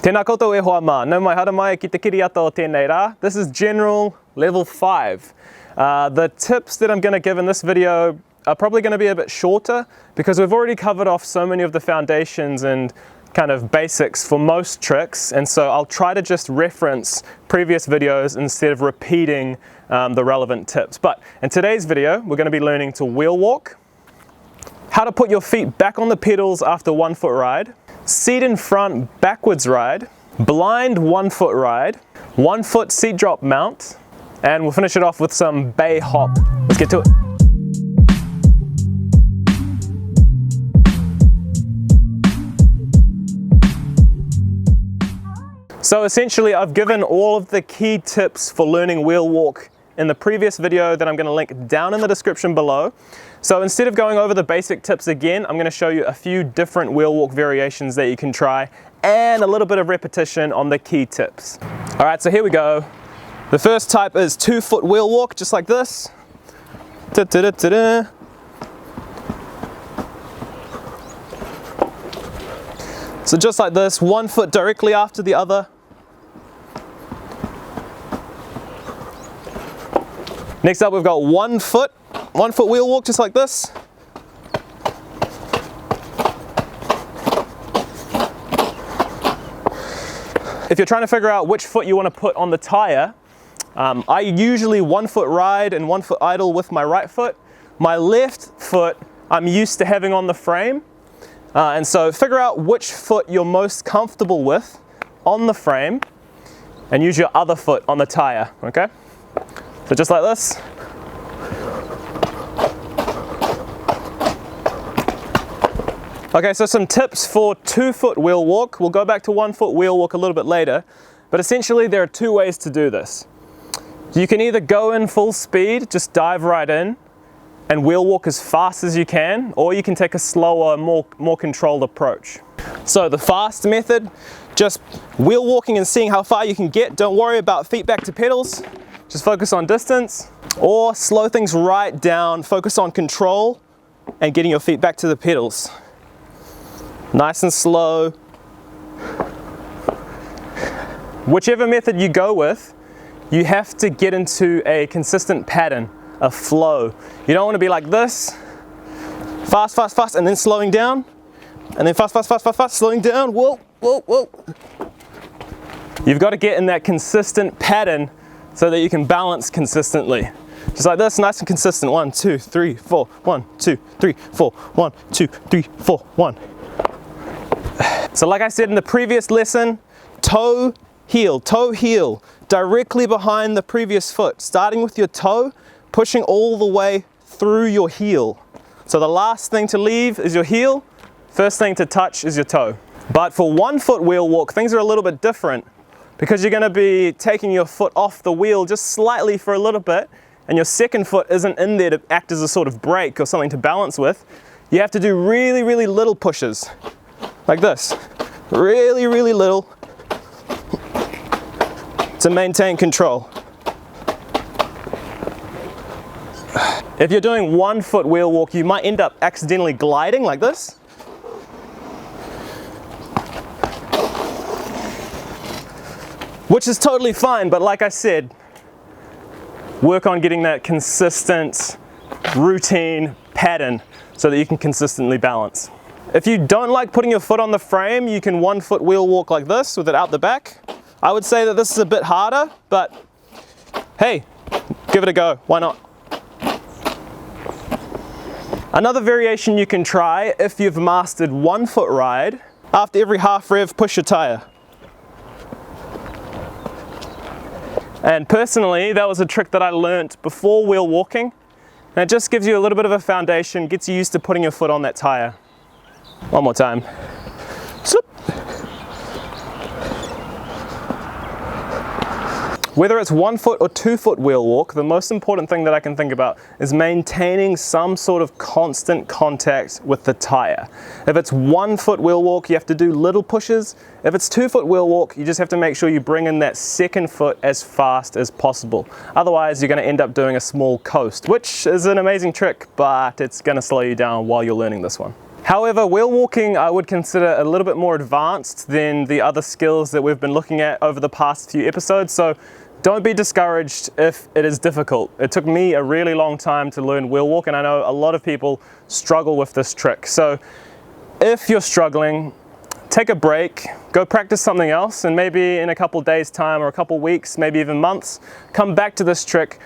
Tēnā koutou e hoa mā, nau mai hara mai ki te kiriata o tēnei rā. This is general level 5. The tips that I'm going to give in this video are probably going to be a bit shorter because we've already covered off so many of the foundations and kind of basics for most tricks, and so I'll try to just reference previous videos instead of repeating the relevant tips. But in today's video we're going to be learning to wheel walk, how to put your feet back on the pedals after 1 foot ride, seat in front backwards ride, blind 1 foot ride, 1 foot seat drop mount, and we'll finish it off with some bay hop. Let's get to it. So essentially I've given all of the key tips for learning wheel walk in the previous video that I'm going to link down in the description below. So instead of going over the basic tips again, I'm going to show you a few different wheel walk variations that you can try and a little bit of repetition on the key tips. Alright, so here we go. The first type is 2 foot wheel walk, just like this. So just like this, 1 foot directly after the other. Next up we've got 1 foot wheel walk, just like this. If you're trying to figure out which foot you want to put on the tire, I usually 1 foot ride and 1 foot idle with my right foot. My left foot I'm used to having on the frame. And so figure out which foot you're most comfortable with on the frame and use your other foot on the tire, okay? So just like this. Okay, so some tips for 2 foot wheel walk. We'll go back to 1 foot wheel walk a little bit later, but essentially there are 2 ways to do this. You can either go in full speed, just dive right in, and wheel walk as fast as you can, or you can take a slower, more controlled approach. So the fast method, just wheel walking and seeing how far you can get. Don't worry about feet back to pedals, just focus on distance. Or slow things right down, focus on control and getting your feet back to the pedals. Nice and slow. Whichever method you go with, you have to get into a consistent pattern, a flow. You don't want to be like this, fast, fast, fast, and then slowing down, and then fast, fast, fast, fast, fast, slowing down, whoa, whoa, whoa. You've got to get in that consistent pattern so that you can balance consistently. Just like this, nice and consistent. 1, 2, 3, 4, 1, 2, 3, 4, 1, 2, 3, 4, 1. So like I said in the previous lesson, toe, heel, directly behind the previous foot, starting with your toe, pushing all the way through your heel. So the last thing to leave is your heel, first thing to touch is your toe. But for 1 foot wheel walk, things are a little bit different because you're going to be taking your foot off the wheel just slightly for a little bit, and your second foot isn't in there to act as a sort of brake or something to balance with. You have to do really, really little pushes, like this. Really, really little to maintain control. If you're doing 1 foot wheel walk, you might end up accidentally gliding like this. Which is totally fine, but like I said, work on getting that consistent routine pattern so that you can consistently balance. If you don't like putting your foot on the frame, you can 1 foot wheel walk like this with it out the back. I would say that this is a bit harder, but hey, give it a go, why not? Another variation you can try if you've mastered 1 foot ride, after every half rev, push your tire. And personally, that was a trick that I learnt before wheel walking, and it just gives you a little bit of a foundation, gets you used to putting your foot on that tire. One more time. Swoop. Whether it's 1 foot or 2 foot wheel walk, the most important thing that I can think about is maintaining some sort of constant contact with the tire. If it's 1 foot wheel walk, you have to do little pushes. If it's 2 foot wheel walk, you just have to make sure you bring in that second foot as fast as possible. Otherwise, you're going to end up doing a small coast, which is an amazing trick, but it's going to slow you down while you're learning this one. However, wheel walking I would consider a little bit more advanced than the other skills that we've been looking at over the past few episodes, so don't be discouraged if it is difficult. It took me a really long time to learn wheel walk, and I know a lot of people struggle with this trick. So if you're struggling, take a break, go practice something else, and maybe in a couple days time or a couple weeks, maybe even months, come back to this trick,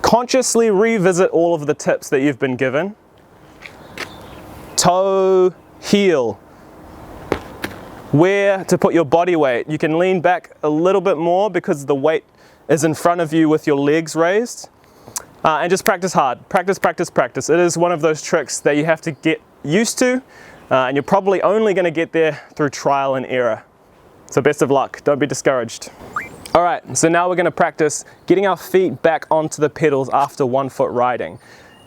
consciously revisit all of the tips that you've been given. Toe, heel, where to put your body weight. You can lean back a little bit more because the weight is in front of you with your legs raised. And just practice hard. Practice, practice, practice. It is one of those tricks that you have to get used to, and you're probably only going to get there through trial and error. So best of luck. Don't be discouraged. Alright, so now we're going to practice getting our feet back onto the pedals after 1 foot riding.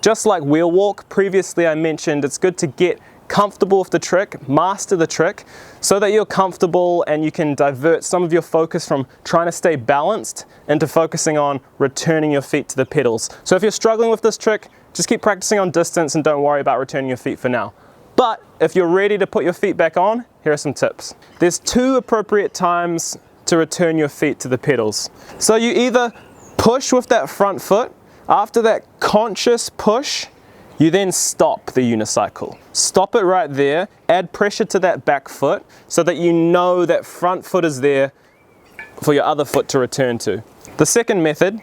Just like wheel walk, previously I mentioned it's good to get comfortable with the trick, master the trick, so that you're comfortable and you can divert some of your focus from trying to stay balanced into focusing on returning your feet to the pedals. So if you're struggling with this trick, just keep practicing on distance and don't worry about returning your feet for now. But if you're ready to put your feet back on, here are some tips. There's 2 appropriate times to return your feet to the pedals. So you either push with that front foot. After that conscious push, you then stop the unicycle. Stop it right there, add pressure to that back foot so that you know that front foot is there for your other foot to return to. The second method,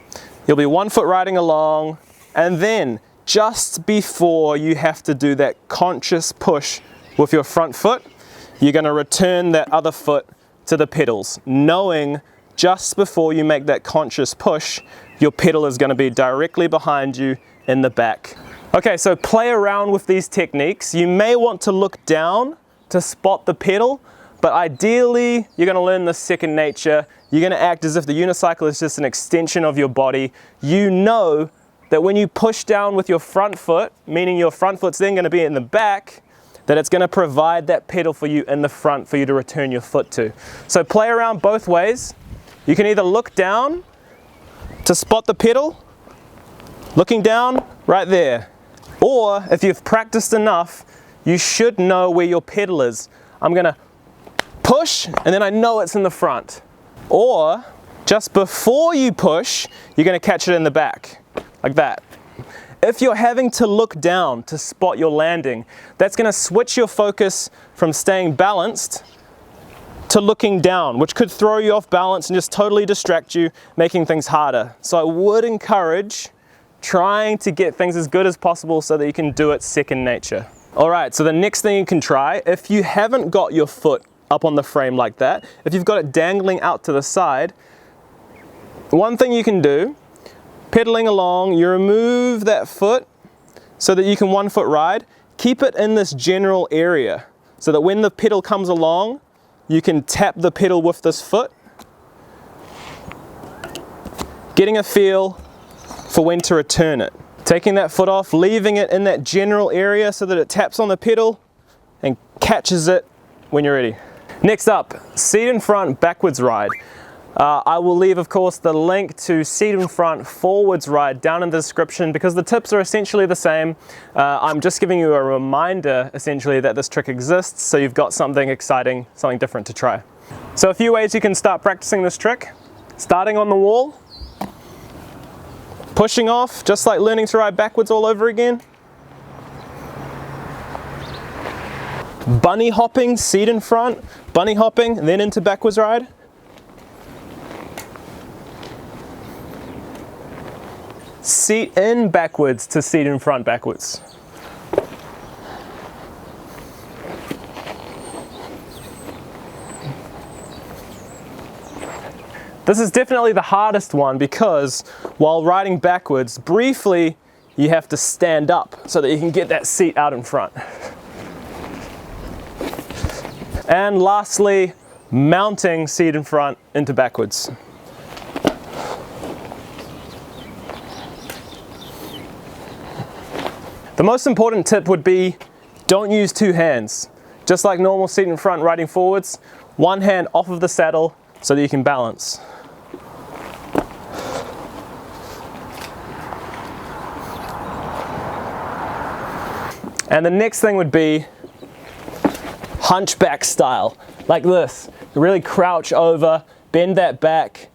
you'll be 1 foot riding along, and then just before you have to do that conscious push with your front foot, you're going to return that other foot to the pedals, knowing just before you make that conscious push, your pedal is going to be directly behind you in the back. Okay, so play around with these techniques. You may want to look down to spot the pedal, but ideally you're going to learn this second nature. You're going to act as if the unicycle is just an extension of your body. You know that when you push down with your front foot, meaning your front foot's then going to be in the back, that it's going to provide that pedal for you in the front for you to return your foot to. So play around both ways. You can either look down to spot the pedal, looking down right there. Or if you've practiced enough, you should know where your pedal is. I'm going to push and then I know it's in the front. Or just before you push, you're going to catch it in the back, like that. If you're having to look down to spot your landing, that's going to switch your focus from staying balanced to looking down, which could throw you off balance and just totally distract you, making things harder. So I would encourage trying to get things as good as possible so that you can do it second nature. Alright, so the next thing you can try, if you haven't got your foot up on the frame like that, if you've got it dangling out to the side, one thing you can do, pedaling along, you remove that foot so that you can 1 foot ride, keep it in this general area so that when the pedal comes along, you can tap the pedal with this foot, getting a feel for when to return it. Taking that foot off, leaving it in that general area so that it taps on the pedal and catches it when you're ready. Next up, seat in front backwards ride. I will leave, of course, the link to seat in front forwards ride down in the description because the tips are essentially the same. I'm just giving you a reminder, essentially, that this trick exists, so you've got something exciting, something different to try. So a few ways you can start practicing this trick. Starting on the wall, pushing off, just like learning to ride backwards all over again. Bunny hopping, seat in front, bunny hopping, then into backwards ride. Seat in backwards to seat in front backwards. This is definitely the hardest one because while riding backwards, briefly you have to stand up so that you can get that seat out in front. And lastly, mounting seat in front into backwards. The most important tip would be don't use 2 hands. Just like normal seat in front riding forwards, 1 hand off of the saddle so that you can balance. And the next thing would be hunchback style, like this. Really crouch over, bend that back,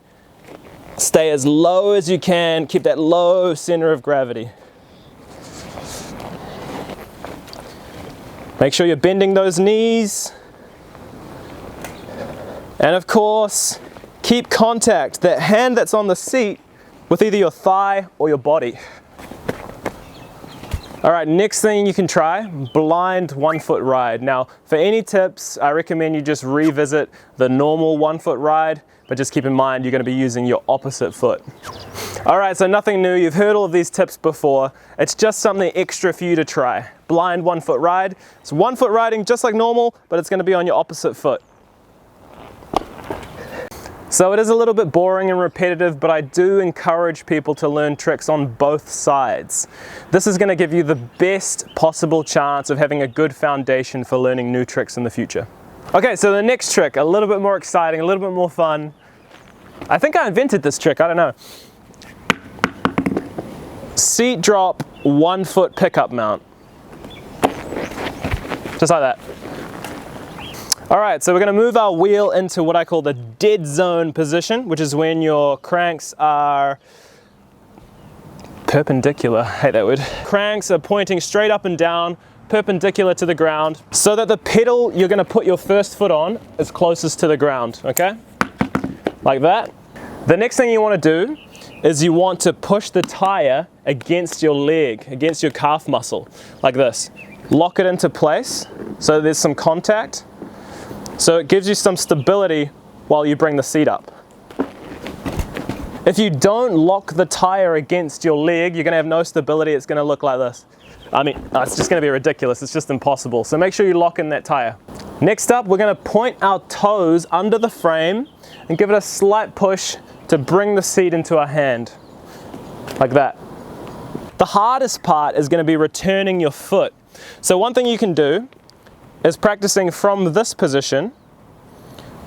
stay as low as you can, keep that low center of gravity. Make sure you're bending those knees. And of course, keep contact, that hand that's on the seat, with either your thigh or your body. All right, next thing you can try, blind 1 foot ride. Now, for any tips, I recommend you just revisit the normal 1 foot ride, but just keep in mind you're gonna be using your opposite foot. All right, so nothing new. You've heard all of these tips before. It's just something extra for you to try. Blind 1 foot ride. It's 1 foot riding just like normal, but it's gonna be on your opposite foot. So it is a little bit boring and repetitive, but I do encourage people to learn tricks on both sides. This is going to give you the best possible chance of having a good foundation for learning new tricks in the future. Okay, so the next trick, a little bit more exciting, a little bit more fun. I think I invented this trick, I don't know. Seatdrop 1 foot pickup mount. Just like that. All right, so we're gonna move our wheel into what I call the dead zone position, which is when your cranks are perpendicular, I hate that word. Cranks are pointing straight up and down, perpendicular to the ground, so that the pedal you're gonna put your first foot on is closest to the ground, okay? Like that. The next thing you wanna do is you want to push the tire against your leg, against your calf muscle, like this. Lock it into place, so there's some contact. So it gives you some stability while you bring the seat up. If you don't lock the tire against your leg, you're gonna have no stability. It's gonna look like this. I mean, it's just gonna be ridiculous. It's just impossible. So make sure you lock in that tire. Next up, we're gonna point our toes under the frame and give it a slight push to bring the seat into our hand, like that. The hardest part is gonna be returning your foot. So one thing you can do is practicing from this position,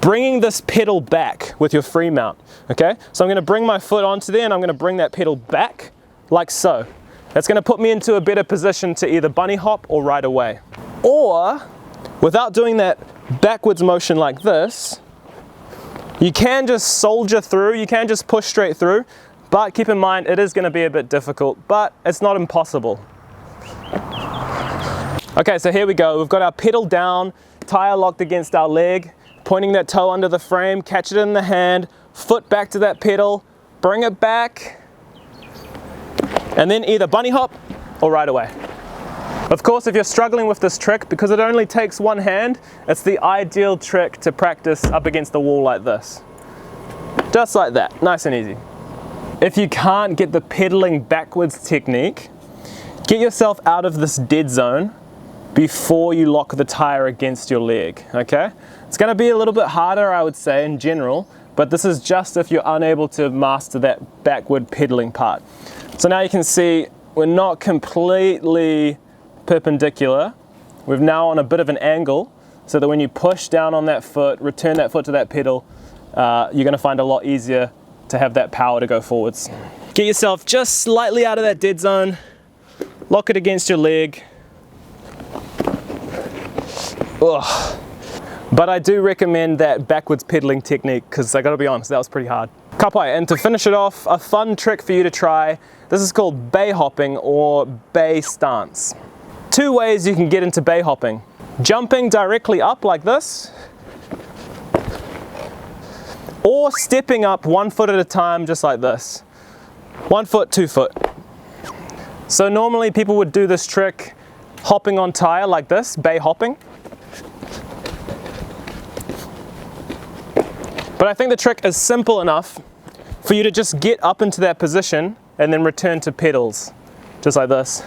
bringing this pedal back with your free mount, okay? So I'm gonna bring my foot onto there and I'm gonna bring that pedal back like so. That's gonna put me into a better position to either bunny hop or ride away. Or, without doing that backwards motion like this, you can just soldier through, you can just push straight through, but keep in mind it is gonna be a bit difficult, but it's not impossible. Okay, so here we go. We've got our pedal down, tire locked against our leg, pointing that toe under the frame, catch it in the hand, foot back to that pedal, bring it back, and then either bunny hop or ride away. Of course, if you're struggling with this trick, because it only takes one hand, it's the ideal trick to practice up against the wall like this. Just like that, nice and easy. If you can't get the pedaling backwards technique, get yourself out of this dead zone before you lock the tire against your leg, okay? It's gonna be a little bit harder, I would say, in general, but this is just if you're unable to master that backward pedaling part. So now you can see we're not completely perpendicular. We're now on a bit of an angle, so that when you push down on that foot, return that foot to that pedal, you're gonna find it a lot easier to have that power to go forwards. Get yourself just slightly out of that dead zone, lock it against your leg. Ugh. But I do recommend that backwards pedaling technique, because I gotta be honest, that was pretty hard. Kapai, and to finish it off, a fun trick for you to try. This is called bay hopping or bay stance. Two ways you can get into bay hopping. Jumping directly up like this, or stepping up 1 foot at a time just like this. 1 foot, 2 foot. So normally people would do this trick hopping on tire like this, bay hopping. But I think the trick is simple enough for you to just get up into that position and then return to pedals, just like this.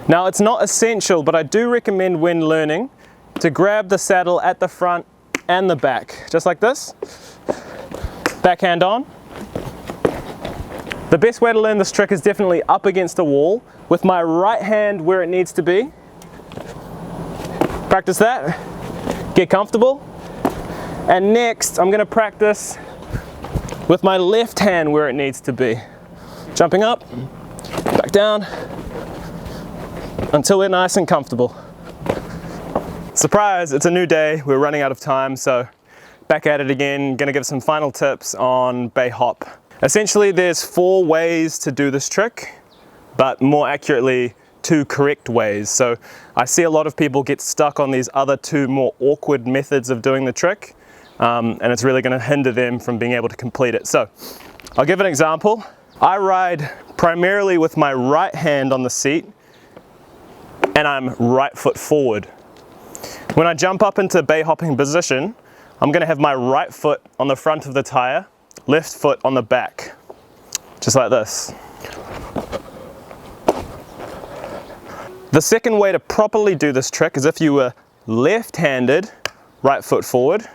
Now it's not essential, but I do recommend when learning to grab the saddle at the front and the back, just like this. Backhand on. The best way to learn this trick is definitely up against the wall with my right hand where it needs to be. Practice that. Get comfortable. And next, I'm going to practice with my left hand where it needs to be. Jumping up, back down, until we're nice and comfortable. Surprise, it's a new day, we're running out of time, so back at it again. Gonna give some final tips on bay hop. Essentially, there's 4 ways to do this trick, but more accurately, 2 correct ways. So I see a lot of people get stuck on these other 2 more awkward methods of doing the trick, and it's really gonna hinder them from being able to complete it. So I'll give an example. I ride primarily with my right hand on the seat, and I'm right foot forward. When I jump up into bay hopping position, I'm going to have my right foot on the front of the tire, left foot on the back, just like this. The second way to properly do this trick is if you were left-handed, right foot forward,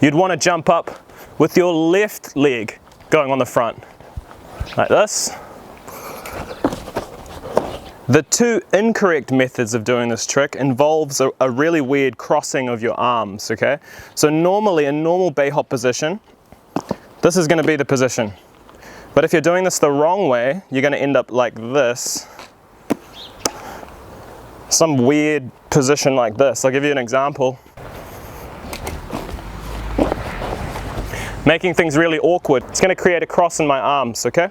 you'd want to jump up with your left leg going on the front, like this. The 2 incorrect methods of doing this trick involves a really weird crossing of your arms, okay? So normally, in normal bay hop position, this is going to be the position. But if you're doing this the wrong way, you're going to end up like this. Some weird position like this. I'll give you an example. Making things really awkward. It's going to create a cross in my arms, okay?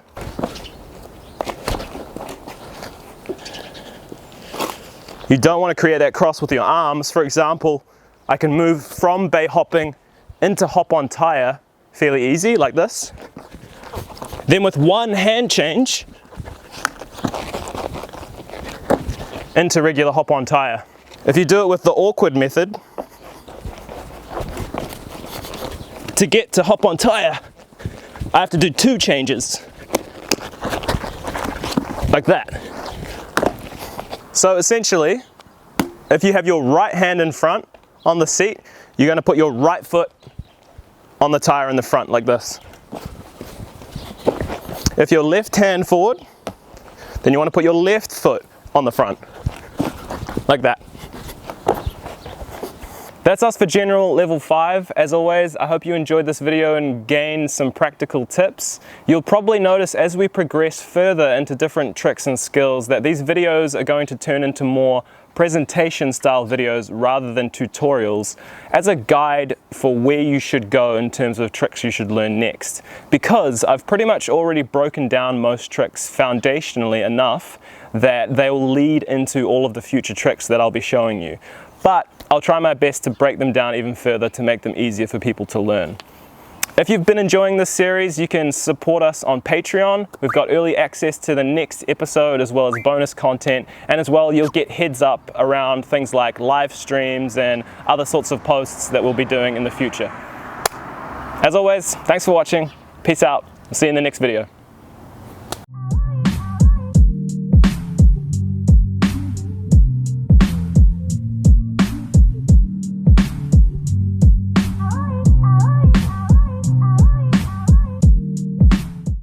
You don't want to create that cross with your arms. For example, I can move from bay hopping into hop on tire fairly easy, like this. Then with one hand change, into regular hop on tire. If you do it with the awkward method, to get to hop on tire, I have to do 2 changes, like that. So essentially, if you have your right hand in front on the seat, you're going to put your right foot on the tire in the front, like this. If your left hand forward, then you want to put your left foot on the front, like that. That's us for general level 5. As always, I hope you enjoyed this video and gained some practical tips. You'll probably notice as we progress further into different tricks and skills that these videos are going to turn into more presentation style videos rather than tutorials, as a guide for where you should go in terms of tricks you should learn next. Because I've pretty much already broken down most tricks foundationally enough that they will lead into all of the future tricks that I'll be showing you. But I'll try my best to break them down even further to make them easier for people to learn. If you've been enjoying this series, you can support us on Patreon. We've got early access to the next episode as well as bonus content, and as well you'll get heads up around things like live streams and other sorts of posts that we'll be doing in the future. As always, thanks for watching. Peace out. I'll see you in the next video.